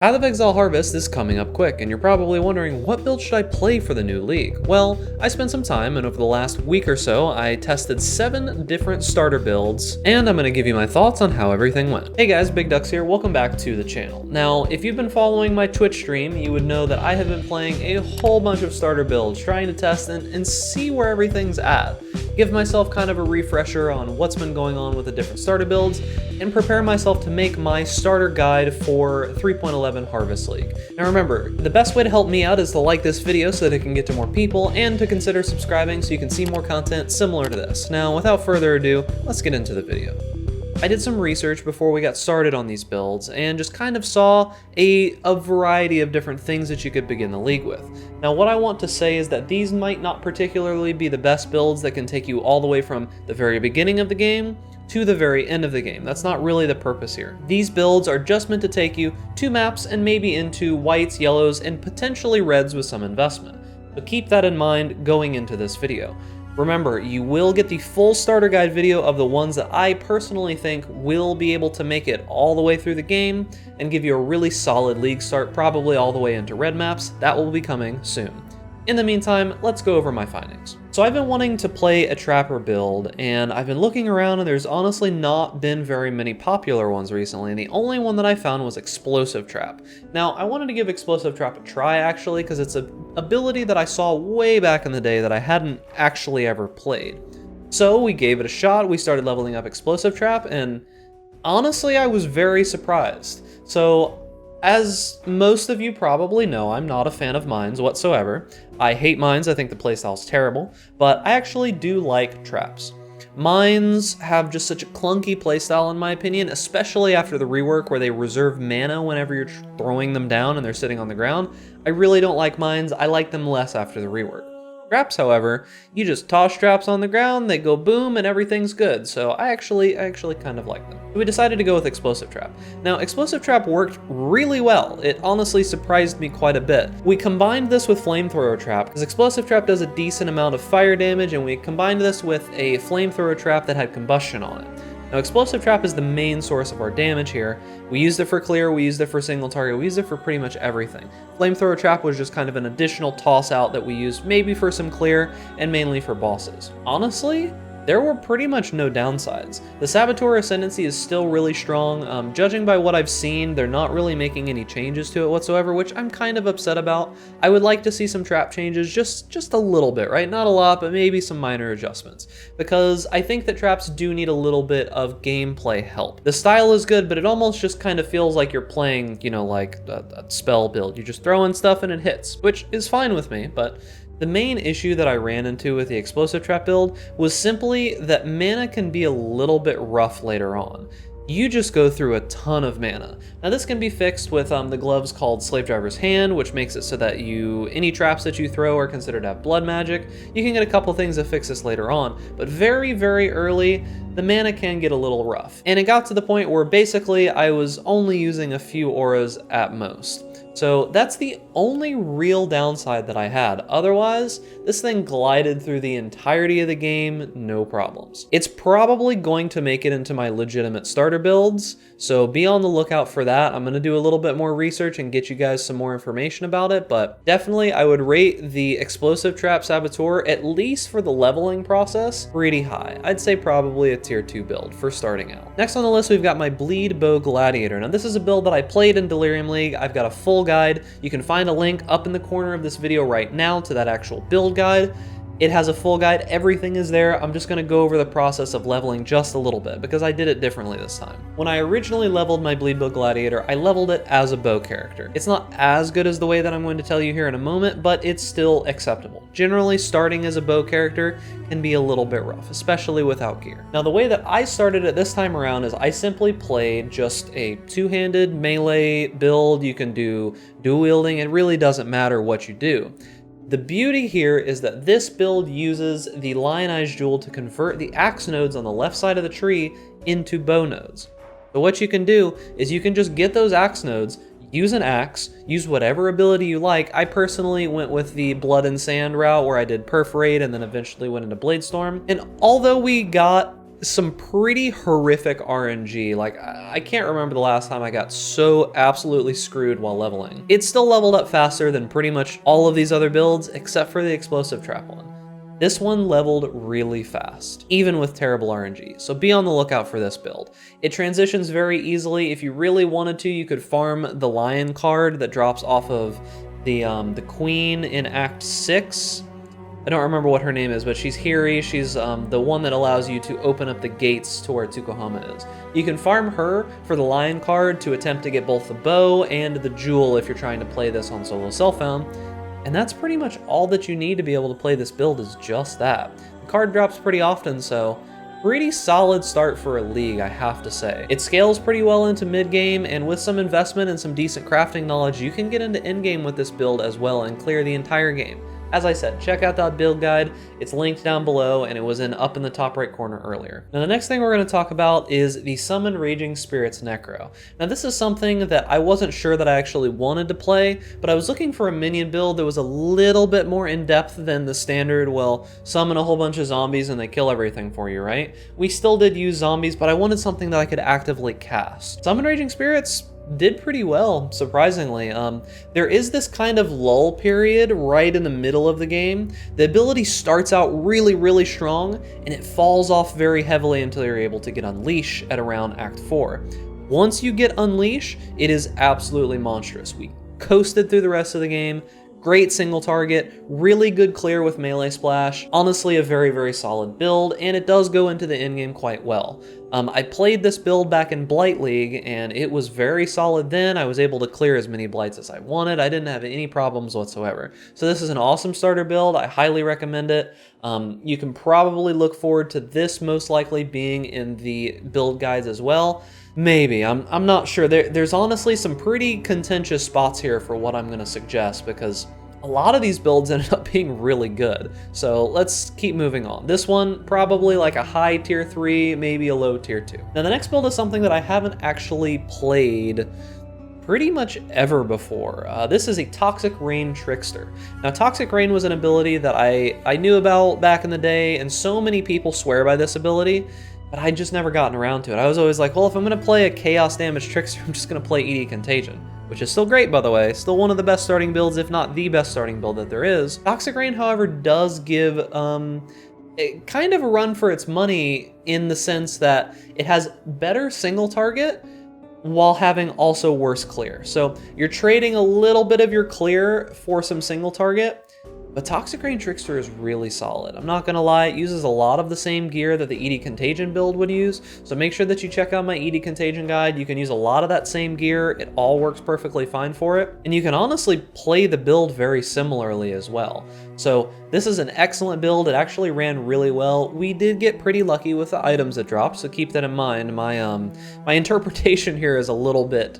Path of Exile Harvest is coming up quick, and you're probably wondering, what build should I play for the new league? Well, I spent some time, and over the last week or so, I tested 7 different starter builds, and I'm gonna give you my thoughts on how everything went. Hey guys, Big Ducks here, welcome back to the channel. Now, if you've been following my Twitch stream, you would know that I have been playing a whole bunch of starter builds, trying to test and see where everything's at. Give myself kind of a refresher on what's been going on with the different starter builds, and prepare myself to make my starter guide for 3.11 Harvest League. Now remember, the best way to help me out is to like this video so that it can get to more people, and to consider subscribing so you can see more content similar to this. Now, without further ado, let's get into the video. I did some research before we got started on these builds, and just kind of saw a variety of different things that you could begin the league with. Now what I want to say is that these might not particularly be the best builds that can take you all the way from the very beginning of the game to the very end of the game. That's not really the purpose here. These builds are just meant to take you to maps and maybe into whites, yellows, and potentially reds with some investment. So keep that in mind going into this video. Remember, you will get the full starter guide video of the ones that I personally think will be able to make it all the way through the game and give you a really solid league start, probably all the way into red maps. That will be coming soon. In the meantime, let's go over my findings. So I've been wanting to play a trapper build, and I've been looking around, and there's honestly not been very many popular ones recently, and the only one that I found was Explosive Trap. Now, I wanted to give Explosive Trap a try, actually, because it's an ability that I saw way back in the day that I hadn't actually ever played. So we gave it a shot, we started leveling up Explosive Trap, and honestly, I was very surprised. So, as most of you probably know, I'm not a fan of mines whatsoever. I hate mines, I think the playstyle's terrible, but I actually do like traps. Mines have just such a clunky playstyle in my opinion, especially after the rework where they reserve mana whenever you're throwing them down and they're sitting on the ground. I really don't like mines, I like them less after the rework. Traps, however, you just toss traps on the ground, they go boom, and everything's good. So I actually kind of like them. We decided to go with Explosive Trap. Now, Explosive Trap worked really well. It honestly surprised me quite a bit. We combined this with Flamethrower Trap, because Explosive Trap does a decent amount of fire damage, and we combined this with a Flamethrower Trap that had combustion on it. Now, Explosive Trap is the main source of our damage here. We used it for clear, we used it for single target, we used it for pretty much everything. Flamethrower Trap was just kind of an additional toss out that we used maybe for some clear and mainly for bosses. Honestly, there were pretty much no downsides. The Saboteur Ascendancy is still really strong. Judging by what I've seen, they're not really making any changes to it whatsoever, which I'm kind of upset about. I would like to see some trap changes, just a little bit, right? Not a lot, but maybe some minor adjustments. Because I think that traps do need a little bit of gameplay help. The style is good, but it almost just kind of feels like you're playing, you know, like a spell build. You just throw in stuff and it hits, which is fine with me, but the main issue that I ran into with the Explosive Trap build was simply that mana can be a little bit rough later on. You just go through a ton of mana. Now this can be fixed with the gloves called Slave Driver's Hand, which makes it so that any traps that you throw are considered to have blood magic. You can get a couple things that fix this later on, but very, very early, the mana can get a little rough. And it got to the point where basically I was only using a few auras at most. So that's the only real downside that I had. Otherwise, this thing glided through the entirety of the game, no problems. It's probably going to make it into my legitimate starter builds, so be on the lookout for that. I'm gonna do a little bit more research and get you guys some more information about it, but definitely I would rate the Explosive Trap Saboteur, at least for the leveling process, pretty high. I'd say probably a tier 2 build for starting out. Next on the list, we've got my Bow Gladiator. Now this is a build that I played in Delirium League. I've got a full guide. You can find a link up in the corner of this video right now to that actual build guide. It has a full guide, everything is there. I'm just gonna go over the process of leveling just a little bit because I did it differently this time. When I originally leveled my Bow Gladiator, I leveled it as a bow character. It's not as good as the way that I'm going to tell you here in a moment, but it's still acceptable. Generally, starting as a bow character can be a little bit rough, especially without gear. Now, the way that I started it this time around is I simply played just a two-handed melee build. You can do dual wielding, it really doesn't matter what you do. The beauty here is that this build uses the Lionized Jewel to convert the axe nodes on the left side of the tree into bow nodes. So what you can do is you can just get those axe nodes, use an axe, use whatever ability you like. I personally went with the Blood and Sand route where I did Perforate and then eventually went into Bladestorm. And although we got some pretty horrific RNG. Like, I can't remember the last time I got so absolutely screwed while leveling. It still leveled up faster than pretty much all of these other builds, except for the explosive trap one. This one leveled really fast, even with terrible RNG, so be on the lookout for this build. It transitions very easily. If you really wanted to, you could farm the lion card that drops off of the queen in Act 6. I don't remember what her name is, but she's Hiri. She's the one that allows you to open up the gates to where Tukohama is. You can farm her for the lion card to attempt to get both the bow and the jewel if you're trying to play this on solo self-found. And that's pretty much all that you need to be able to play this build is just that. The card drops pretty often, so pretty solid start for a league, I have to say. It scales pretty well into mid-game, and with some investment and some decent crafting knowledge, you can get into endgame with this build as well and clear the entire game. As I said, check out that build guide. It's linked down below, and it was up in the top right corner earlier. Now, the next thing we're going to talk about is the Summon Raging Spirits Necro. Now, this is something that I wasn't sure that I actually wanted to play, but I was looking for a minion build that was a little bit more in-depth than the standard, well, summon a whole bunch of zombies and they kill everything for you, right? We still did use zombies, but I wanted something that I could actively cast. Summon Raging Spirits did pretty well, surprisingly. There is this kind of lull period right in the middle of the game. The ability starts out really, really strong, and it falls off very heavily until you're able to get Unleash at around Act 4. Once you get Unleash, it is absolutely monstrous. We coasted through the rest of the game. Great single target, really good clear with melee splash. Honestly, a very, very solid build, and it does go into the endgame quite well. I played this build back in Blight League, and it was very solid then. I was able to clear as many Blights as I wanted. I didn't have any problems whatsoever. So this is an awesome starter build. I highly recommend it. You can probably look forward to this most likely being in the build guides as well. Maybe, I'm not sure. There's honestly some pretty contentious spots here for what I'm going to suggest, because a lot of these builds ended up being really good. So let's keep moving on. This one, probably like a high tier 3, maybe a low tier 2. Now the next build is something that I haven't actually played pretty much ever before. This is a Toxic Rain Trickster. Now Toxic Rain was an ability that I knew about back in the day, and so many people swear by this ability, but I'd just never gotten around to it. I was always like, well, if I'm gonna play a Chaos Damage Trickster, I'm just gonna play ED Contagion, which is still great, by the way. Still one of the best starting builds, if not the best starting build that there is. Toxic Rain, however, does give kind of a run for its money in the sense that it has better single target while having also worse clear. So you're trading a little bit of your clear for some single target, but Toxic Rain Trickster is really solid. I'm not gonna lie, it uses a lot of the same gear that the ED Contagion build would use, so make sure that you check out my ED Contagion guide. You can use a lot of that same gear. It all works perfectly fine for it, and you can honestly play the build very similarly as well. So this is an excellent build. It actually ran really well. We did get pretty lucky with the items that dropped, so keep that in mind. My interpretation here is a little bit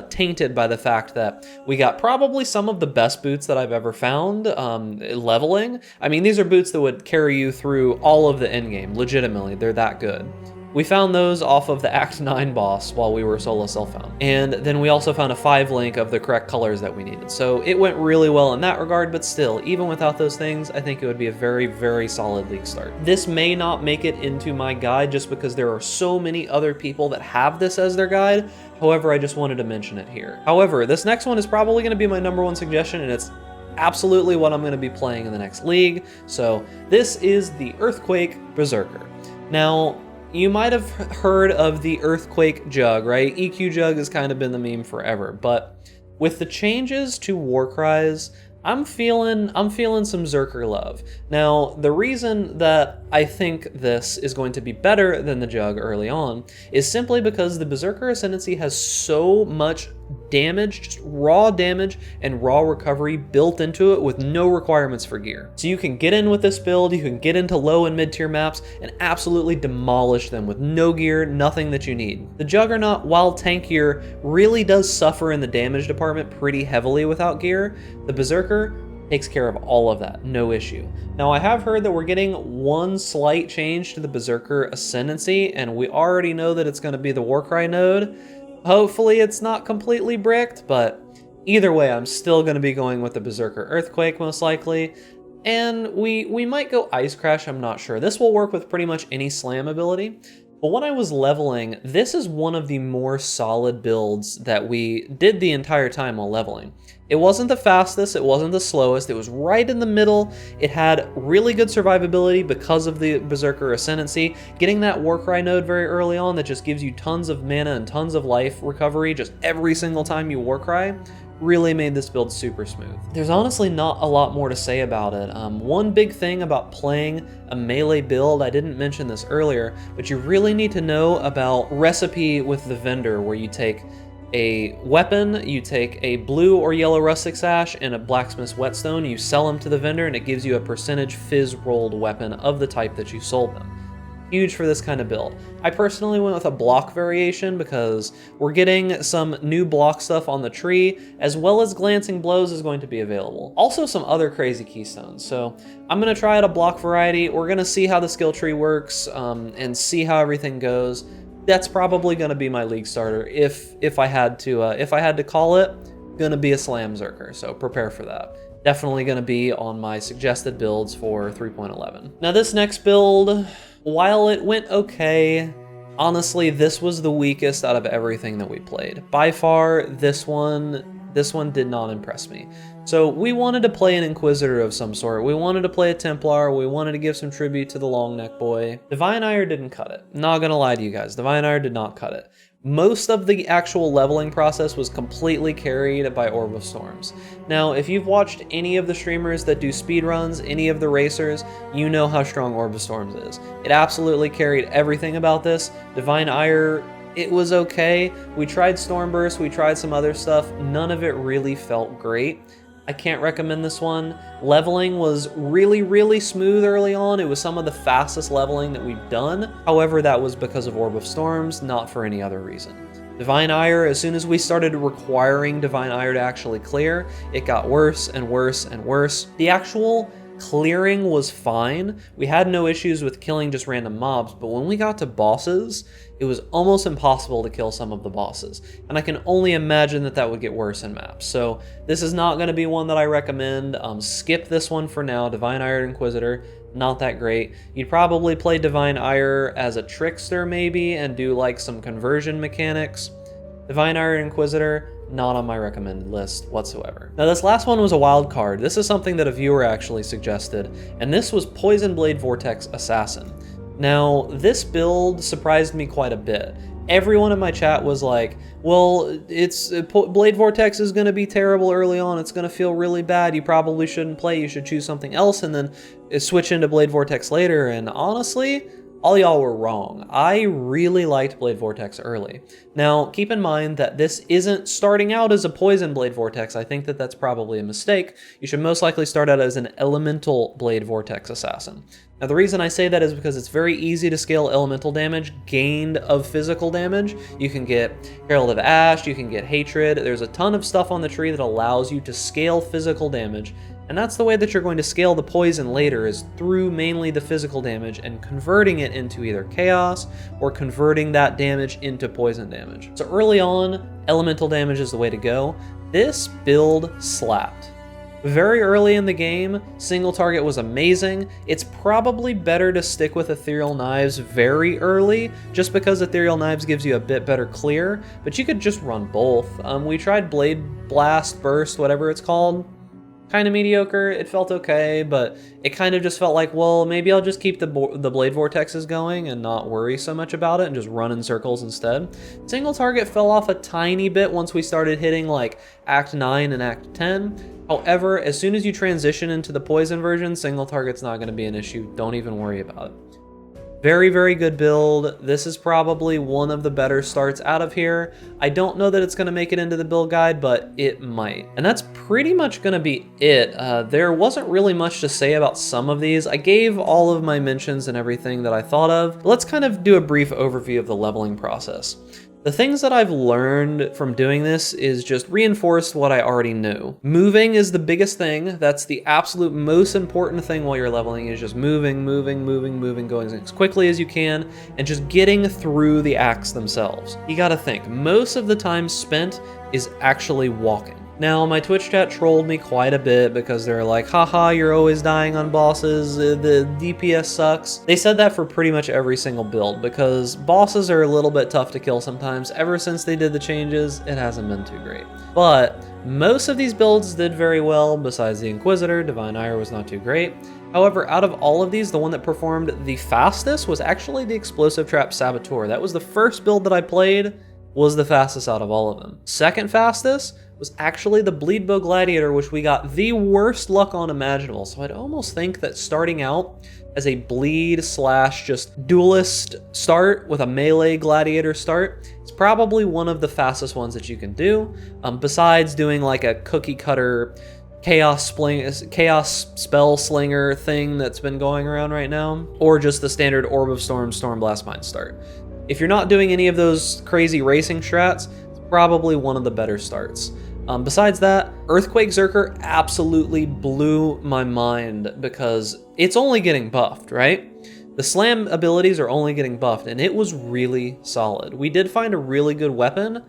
tainted by the fact that we got probably some of the best boots that I've ever found leveling. I mean, these are boots that would carry you through all of the endgame, legitimately. They're that good. We found those off of the Act 9 boss while we were solo self-found. And then we also found a 5-link of the correct colors that we needed. So it went really well in that regard, but still, even without those things, I think it would be a very, very solid league start. This may not make it into my guide just because there are so many other people that have this as their guide. However, I just wanted to mention it here. However, this next one is probably going to be my #1 suggestion, and it's absolutely what I'm going to be playing in the next league. So this is the Earthquake Berserker. Now, you might have heard of the Earthquake Jug, right? EQ Jug has kind of been the meme forever, but with the changes to Warcries, I'm feeling some Zerker love. Now, the reason that I think this is going to be better than the Jug early on is simply because the Berserker Ascendancy has so much damage, just raw damage and raw recovery built into it with no requirements for gear. So you can get in with this build, you can get into low and mid-tier maps and absolutely demolish them with no gear, nothing that you need. The Juggernaut, while tankier, really does suffer in the damage department pretty heavily without gear. The Berserker takes care of all of that, no issue. Now, I have heard that we're getting one slight change to the Berserker Ascendancy, and we already know that it's going to be the Warcry node. Hopefully it's not completely bricked, but either way, I'm still going to be going with the Berserker Earthquake most likely. And we might go Ice Crash, I'm not sure. This will work with pretty much any slam ability. But when I was leveling, this is one of the more solid builds that we did the entire time while leveling. It wasn't the fastest, it wasn't the slowest, it was right in the middle. It had really good survivability because of the Berserker Ascendancy. Getting that Warcry node very early on that just gives you tons of mana and tons of life recovery just every single time you Warcry really made this build super smooth. There's honestly not a lot more to say about it. One big thing about playing a melee build, I didn't mention this earlier, but you really need to know about recipe with the vendor, where you take a weapon, you take a blue or yellow rustic sash and a blacksmith's whetstone, you sell them to the vendor and it gives you a percentage fizz rolled weapon of the type that you sold them. Huge for this kind of build. I personally went with a block variation because we're getting some new block stuff on the tree, as well as glancing blows is going to be available. Also some other crazy keystones. So I'm gonna try out a block variety. We're gonna see how the skill tree works and see how everything goes. That's probably gonna be my league starter if I had to call it. Gonna be a Slam Zerker, so prepare for that. Definitely gonna be on my suggested builds for 3.11. Now this next build, while it went okay, honestly, this was the weakest out of everything that we played. By far, this one did not impress me. So we wanted to play an Inquisitor of some sort. We wanted to play a Templar. We wanted to give some tribute to the long neck boy. Divine Ire didn't cut it. Not gonna lie to you guys, Divine Ire did not cut it. Most of the actual leveling process was completely carried by Orb of Storms. Now, if you've watched any of the streamers that do speedruns, any of the racers, you know how strong Orb of Storms is. It absolutely carried everything about this. Divine Ire, it was okay. We tried Stormburst, we tried some other stuff. None of it really felt great. I can't recommend this one. Leveling was really, really smooth early on. It was some of the fastest leveling that we've done. However, that was because of Orb of Storms, not for any other reason. Divine Ire, as soon as we started requiring Divine Ire to actually clear, it got worse and worse and worse. The actual clearing was fine. We had no issues with killing just random mobs, but when we got to bosses, it was almost impossible to kill some of the bosses. And I can only imagine that that would get worse in maps. So this is not going to be one that I recommend. Skip this one for now. Divine Ire Inquisitor, not that great. You'd probably play Divine Ire as a Trickster maybe and do like some conversion mechanics. Divine Ire Inquisitor, not on my recommended list whatsoever. Now this last one was a wild card. This is something that a viewer actually suggested, and this was Poison Blade Vortex Assassin. Now this build surprised me quite a bit. Everyone in my chat was like, well, Blade Vortex is going to be terrible early on, it's going to feel really bad, you probably shouldn't play, you should choose something else and then switch into Blade Vortex later. And honestly, all y'all were wrong. I really liked Blade Vortex early. Now, keep in mind that this isn't starting out as a Poison Blade Vortex. I think that that's probably a mistake. You should most likely start out as an Elemental Blade Vortex Assassin. Now, the reason I say that is because it's very easy to scale elemental damage gained of physical damage. You can get Herald of Ash, you can get Hatred. There's a ton of stuff on the tree that allows you to scale physical damage. And that's the way that you're going to scale the poison later, is through mainly the physical damage and converting it into either chaos or converting that damage into poison damage. So early on, elemental damage is the way to go. This build slapped. Very early in the game, single target was amazing. It's probably better to stick with Ethereal Knives very early, just because Ethereal Knives gives you a bit better clear, but you could just run both. We tried Blade Blast, Burst, whatever it's called. Kind of mediocre. It felt okay, but it kind of just felt like, well, maybe I'll just keep the Blade Vortexes going and not worry so much about it and just run in circles instead. Single target fell off a tiny bit once we started hitting like Act 9 and Act 10. However, as soon as you transition into the poison version, single target's not going to be an issue. Don't even worry about it. Very, very good build. This is probably one of the better starts out of here. I don't know that it's going to make it into the build guide, but it might. And that's pretty much going to be it. There wasn't really much to say about some of these. I gave all of my mentions and everything that I thought of. Let's kind of do a brief overview of the leveling process. The things that I've learned from doing this is just reinforced what I already knew. Moving is the biggest thing. That's the absolute most important thing while you're leveling, is just moving, going as quickly as you can, and just getting through the acts themselves. You gotta think, most of the time spent is actually walking. Now, my Twitch chat trolled me quite a bit because they're like, haha, you're always dying on bosses, the DPS sucks. They said that for pretty much every single build because bosses are a little bit tough to kill sometimes. Ever since they did the changes, it hasn't been too great. But most of these builds did very well, besides the Inquisitor. Divine Ire was not too great. However, out of all of these, the one that performed the fastest was actually the Explosive Trap Saboteur. That was the first build that I played, was the fastest out of all of them. Second fastest was actually the Bow Gladiator, which we got the worst luck on imaginable. So I'd almost think that starting out as a bleed slash just duelist start with a melee gladiator start, it's probably one of the fastest ones that you can do, besides doing like a cookie cutter chaos spell slinger thing that's been going around right now, or just the standard Orb of Storm, Stormblast Mine start. If you're not doing any of those crazy racing strats, it's probably one of the better starts. Besides that, Earthquake Berserker absolutely blew my mind because it's only getting buffed, right? The slam abilities are only getting buffed, and it was really solid. We did find a really good weapon,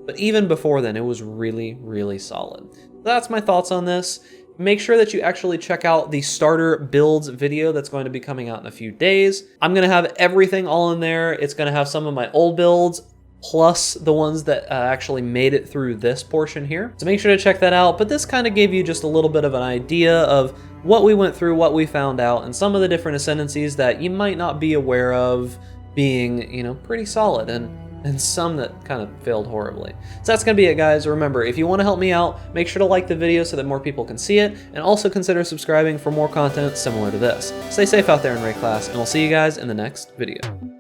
but even before then, it was really, really solid. That's my thoughts on this. Make sure that you actually check out the starter builds video that's going to be coming out in a few days. I'm going to have everything all in there. It's going to have some of my old builds, plus the ones that actually made it through this portion here. So make sure to check that out. But this kind of gave you just a little bit of an idea of what we went through, what we found out, and some of the different ascendancies that you might not be aware of being, you know, pretty solid, and some that kind of failed horribly. So that's gonna be it, guys. Remember, if you want to help me out, make sure to like the video so that more people can see it, and also consider subscribing for more content similar to this. Stay safe out there in Raid class, and we'll see you guys in the next video.